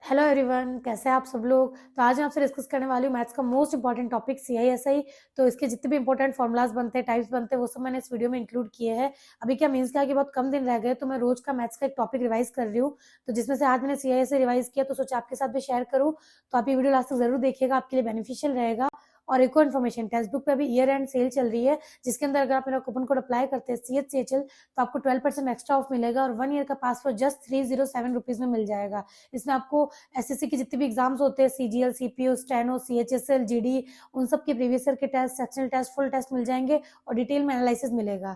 Hello everyone, कैसे हैं आप सब लोग। तो आज मैं आपसे डिस्कस करने वाली हूँ मैथ्स का मोस्ट इंपॉर्टेंट टॉपिक CISI। तो इसके जितने भी इंपॉर्टेंट फॉर्मुलाज बनते हैं, टाइप्स बनते हैं, वो सब मैंने इस वीडियो में इंक्लूड किए हैं। अभी क्या मीन्स क्या कि बहुत कम दिन रह गए, तो मैं रोज का मैथ्स का एक टॉपिक रिवाइज कर रही हूँ। तो जिसमें से आज मैंने CISI रिवाइज किया, तो सोचा आपके साथ भी शेयर करूँ। तो आप ये वीडियो लास्ट तक जरूर देखिएगा, आपके लिए बेनिफिशियल रहेगा। और एक और इन्फॉर्मेशन, टेक्स्ट बुक पे अभी ईयर एंड सेल चल रही है, जिसके अंदर अगर आप मेरा कूपन कोड अप्लाई करते हैं CHCHL, तो आपको 12% एक्स्ट्रा ऑफ मिलेगा और 1 ईयर का पास फॉर जस्ट 307 रुपीज में मिल जाएगा। इसमें आपको SSC के जितने भी एग्जाम्स होते हैं, CGL, CPO, steno, CHSL, GD, उन सब के प्रीवियस ईयर के test, sectional test, full test मिल जाएंगे और डिटेल में एनालिसिस मिलेगा।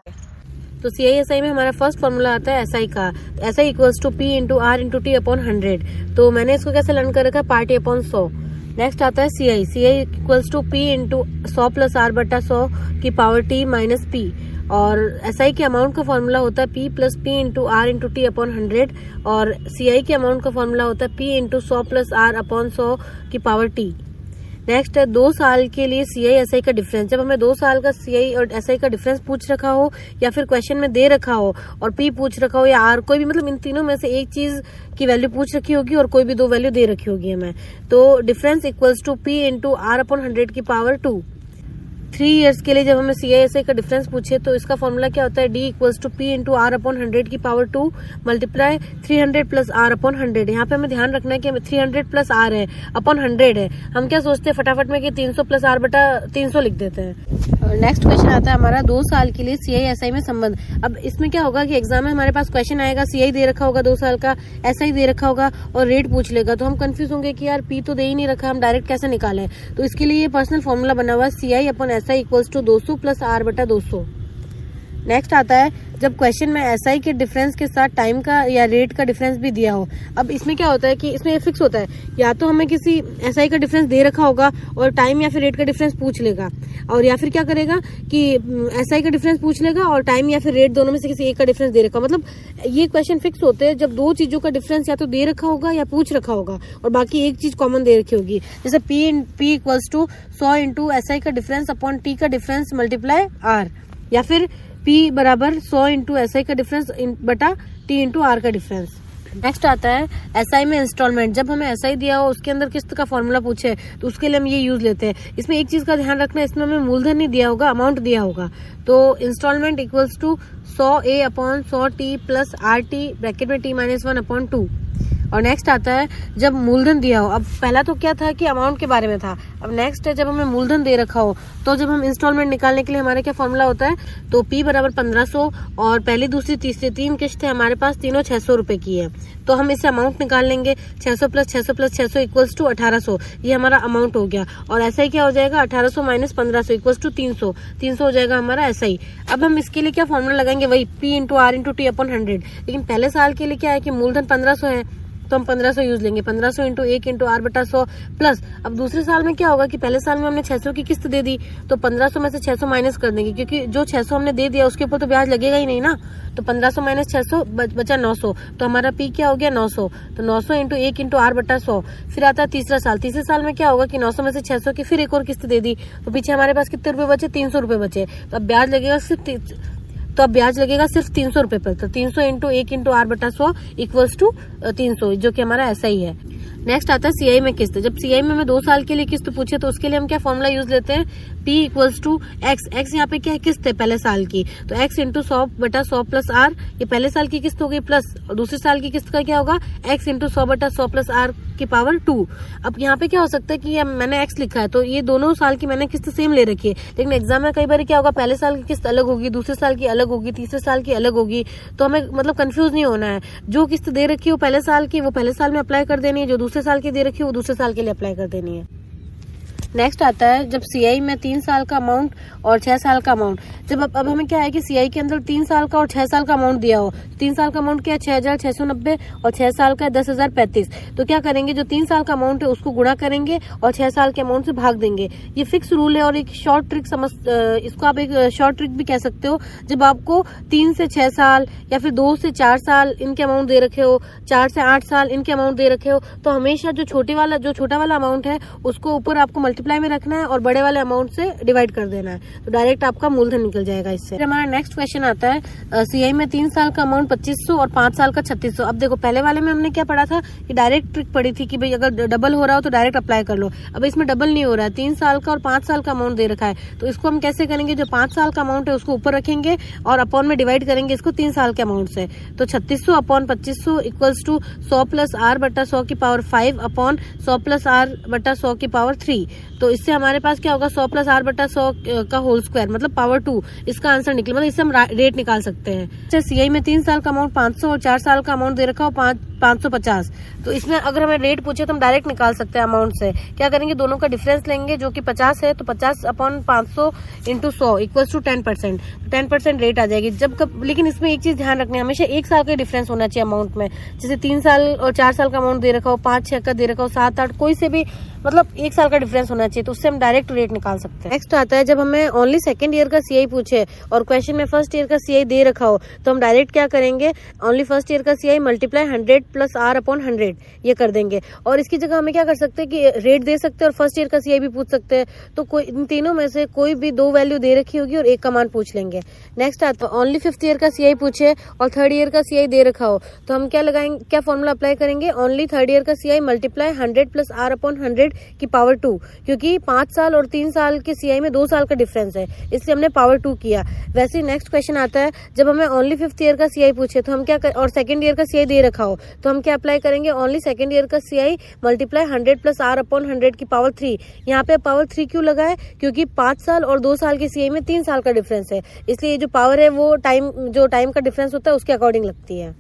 तो CISI में हमारा फर्स्ट फॉर्मूला आता है SI का। SI equals to P into R into T upon 100। तो मैंने इसको कैसे लर्न कर रखा है, पार्टी अपॉन 100। नेक्स्ट आता है CI equals to P into 100 plus R बटा 100 की पावर T माइनस P। और SI के अमाउंट का फॉर्मूला होता है P plus P into R into T upon 100। और CI के अमाउंट का फॉर्मूला होता है P into 100 plus R upon 100 की पावर T। नेक्स्ट है 2 साल के लिए CI SI का डिफरेंस। जब हमें 2 साल का CI और SI का डिफरेंस पूछ रखा हो, या फिर क्वेश्चन में दे रखा हो और P पूछ रखा हो, या R, कोई भी, मतलब इन तीनों में से एक चीज की वैल्यू पूछ रखी होगी और कोई भी 2 वैल्यू दे रखी होगी हमें, तो difference equals to P into R upon 100 की पावर 2। 3 इयर्स के लिए जब हमें CISI का डिफरेंस पूछे, तो इसका फॉर्मूला क्या होता है, D equals to P into R upon 100 की power 2 multiply 300 plus R upon 100। यहाँ पे हमें ध्यान रखना है कि 300 प्लस R है अपॉन 100 है। हम क्या सोचते हैं फटाफट में कि 300 प्लस R बटा 300 लिख देते हैं। नेक्स्ट क्वेश्चन आता है हमारा 2 साल के लिए CISI में संबंध। अब इसमें क्या होगा कि एग्जाम में हमारे पास क्वेश्चन आएगा, CI दे रखा होगा 2 साल का, SI दे रखा होगा और रेट पूछ लेगा, तो हम कंफ्यूज होंगे कि यार P तो दे ही नहीं रखा, हम डायरेक्ट कैसे निकालें। तो इसके लिए ये पर्सनल फॉर्मूला बना हुआ है, CI upon SI equals to 200 plus R बटा 200। नेक्स्ट आता है जब क्वेश्चन में SI के डिफरेंस के साथ टाइम का या रेट का डिफरेंस भी दिया हो। अब इसमें क्या होता है कि इसमें फिक्स होता है, या तो हमें किसी SI का डिफरेंस दे रखा होगा और टाइम या फिर रेट का डिफरेंस पूछ लेगा, और या फिर क्या करेगा कि SI का डिफरेंस पूछ लेगा और टाइम या फिर रेट दोनों में से किसी एक का डिफरेंस दे रखा। मतलब ये क्वेश्चन फिक्स होते हैं जब 2 चीजों का डिफरेंस या तो दे रखा होगा या पूछ रखा होगा और बाकी एक चीज कॉमन दे रखी होगी। जैसे P equals to 100 into SI का डिफरेंस अपॉन T का डिफरेंस मल्टीप्लाई R, या फिर P बराबर 100 इंटू SI का डिफरेंस बटा T इंटू R का डिफरेंस। नेक्स्ट आता है SI में इंस्टॉलमेंट। जब हमें SI दिया हो, उसके अंदर किस्त का फॉर्मूला पूछे, तो उसके लिए हम ये यूज लेते हैं। इसमें एक चीज का ध्यान रखना है, इसमें हमें मूलधन नहीं दिया होगा, अमाउंट दिया होगा। तो instalment equals to 100A upon 100T plus RT bracket में T माइनस 1 अपॉन 2। और नेक्स्ट आता है जब मूलधन दिया हो। अब पहला तो क्या था कि अमाउंट के बारे में था, अब नेक्स्ट है जब हमें मूलधन दे रखा हो, तो जब हम इंस्टॉलमेंट निकालने के लिए हमारे क्या फॉर्मूला होता है, तो P बराबर 1500 और पहली दूसरी तीसरी 3 किस्त है हमारे पास, तीनों 600 रुपए की है। तो हम इससे अमाउंट निकाल लेंगे, 600 प्लस 600 प्लस 600 इक्वल्स टू 1800। ये हमारा अमाउंट हो गया। और SI क्या हो जाएगा, 1800 माइनस 1500 इक्वल्स टू 300। 300 हो जाएगा हमारा SI। अब हम इसके लिए क्या फॉर्मूला लगाएंगे, वही P into R into T upon 100। लेकिन पहले साल के लिए क्या है कि मूलधन 1500 है, तो हम 1500 यूज लेंगे। 1500 इंटू 1 इंटू R बटा 100 प्लस, अब दूसरे साल में क्या होगा कि पहले साल में हमने 600 की किस्त दे दी, तो 1500 में से 600 माइनस कर देंगे, क्योंकि जो 600 हमने दे दिया उसके ऊपर तो ब्याज लगेगा ही नहीं ना। तो 1500 माइनस 600 बचा 900, तो हमारा P क्या हो गया 900। तो 900 इंटू 1 इंटू R बटा 100। फिर आता है तीसरा साल। तीसरे साल में क्या होगा कि 900 में से 600 की फिर एक और किस्त दे दी, तो पीछे हमारे पास कितने रुपए बचे, 300 रुपए बचे। तो अब ब्याज लगेगा सिर्फ 300 रुपए पर। तो 300 इंटू 1 इंटू R बटा 100 इक्वल्स टू 300, जो कि हमारा SI है। नेक्स्ट आता है CI में किस्त। जब CI में हमें 2 साल के लिए किस्त पूछे, तो उसके लिए हम क्या फॉर्मूला यूज लेते हैं, P इक्वल्स टू X यहाँ पे क्या है, किस्त है पहले साल की, तो X इंटू 100 बटा 100 प्लस R, ये पहले साल की किस्त हो गई, प्लस और दूसरे साल की किस्त का क्या होगा, X इंटू 100 बटा 100 प्लस R की पावर 2। अब यहाँ पे क्या हो सकता है कि मैंने X लिखा है, तो ये दोनों साल की मैंने किस्त सेम ले रखी है, लेकिन एग्जाम में कई बार क्या होगा, पहले साल की किस्त अलग होगी, दूसरे साल की अलग होगी, तीसरे साल की अलग होगी। तो हमें मतलब कंफ्यूज नहीं होना है। जो किस्त दे रखी है वो पहले साल की, वो पहले साल में अप्लाई कर देनी है, जो दूसरे साल की दे रखी है वो दूसरे साल के लिए अप्लाई कर देनी है। नेक्स्ट आता है जब CI में 3 साल का अमाउंट और 6 साल का अमाउंट। जब अब हमें क्या है कि CI के अंदर 3 साल का और 6 साल का अमाउंट दिया हो। 3 साल का अमाउंट क्या है 6690 और 6 साल का 10035। तो क्या करेंगे, जो 3 साल का अमाउंट है उसको गुणा करेंगे और 6 साल के अमाउंट से भाग देंगे। ये फिक्स रूल है और एक शॉर्ट ट्रिक इसको आप एक शॉर्ट ट्रिक भी कह सकते हो। जब आपको 3 से 6 साल या फिर 2 से 4 साल इनके अमाउंट दे रखे हो, 4 से 8 साल इनके अमाउंट दे रखे हो, तो हमेशा जो छोटा वाला अमाउंट है उसको ऊपर आपको मल्टीप्लाई में रखना है और बड़े वाले अमाउंट से डिवाइड कर देना है, तो डायरेक्ट आपका मूलधन निकल जाएगा इससे। फिर हमारा नेक्स्ट क्वेश्चन आता है सीआई में 3 साल का अमाउंट 2500 और 5 साल का 3600। अब देखो पहले वाले में हमने क्या पढ़ा था कि डायरेक्ट ट्रिक पड़ी थी कि भाई अगर डबल हो रहा हो तो डायरेक्ट अप्लाई कर लो। अब इसमें डबल नहीं हो रहा है, 3 साल का और 5 साल का अमाउंट दे रखा है, तो इसको हम कैसे करेंगे, जो 5 साल का अमाउंट है उसको ऊपर रखेंगे और अपॉन में डिवाइड करेंगे इसको 3 साल के अमाउंट से। तो 3600 upon 2500 equals to 100 plus R बटा 100 की पावर 5 अपॉन 100 प्लस आर बटा 100 की पावर 3। तो इससे हमारे पास क्या होगा, 100 प्लस आर बटा 100 का होल स्क्वायर मतलब पावर 2, इसका आंसर निकले, मतलब इससे हम रेट निकाल सकते हैं। सीआई में 3 साल का अमाउंट 500 और 4 साल का अमाउंट दे रखा हो 550। तो इसमें अगर हमें रेट पूछे तो हम डायरेक्ट निकाल सकते हैं अमाउंट से। क्या करेंगे, दोनों का डिफरेंस लेंगे जो कि 50 है, तो 50 upon 500 into 100 equals to 10%। 10% rate आ जाएगी। लेकिन इसमें एक चीज ध्यान रखनी है, हमेशा 1 साल का डिफरेंस होना चाहिए अमाउंट में। जैसे 3 साल और 4 साल का अमाउंट दे रखा हो, 5-6 का दे रखा हो, 7-8 कोई से भी, मतलब 1 साल का डिफरेंस होना चाहिए, तो उससे हम डायरेक्ट रेट निकाल सकते हैं। नेक्स्ट आता है जब हमें ओनली सेकंड ईयर का सीआई पूछे और क्वेश्चन में फर्स्ट ईयर का सीआई दे रखा हो, तो हम डायरेक्ट क्या करेंगे, ओनली फर्स्ट ईयर का CI multiply 100 plus R upon 100 ये कर देंगे। और इसकी जगह हमें क्या कर सकते हैं कि रेट दे सकते हैं और फर्स्ट ईयर का सीआई भी पूछ सकते हैं। तो कोई इन तीनों में से कोई भी 2 वैल्यू दे रखी होगी और एक का मान पूछ लेंगे। नेक्स्ट आता है ओनली 5th ईयर का सीआई पूछे और 3rd ईयर का सीआई दे रखा हो, तो हम क्या लगाएंगे, क्या फॉर्मूला अप्लाई करेंगे, ओनली 3rd ईयर का CI multiply 100 plus R upon 100 की पावर 2, क्योंकि 5 साल और 3 साल के सीआई में 2 साल का डिफरेंस है, इसलिए हमने पावर 2 किया। वैसे ही नेक्स्ट क्वेश्चन आता है जब हमें ओनली 5th ईयर का सीआई पूछे तो हम क्या और 2nd ईयर का सीआई दे रखा हो, तो हम क्या अप्लाई करेंगे, ओनली 2nd ईयर का CI multiply 100 plus R upon 100 की पावर 3। यहाँ पे पावर 3 क्यों लगा है, क्योंकि 5 साल और 2 साल के सीआई में 3 साल का डिफरेंस है, इसलिए जो पावर है वो टाइम का डिफरेंस होता है उसके अकॉर्डिंग लगती है।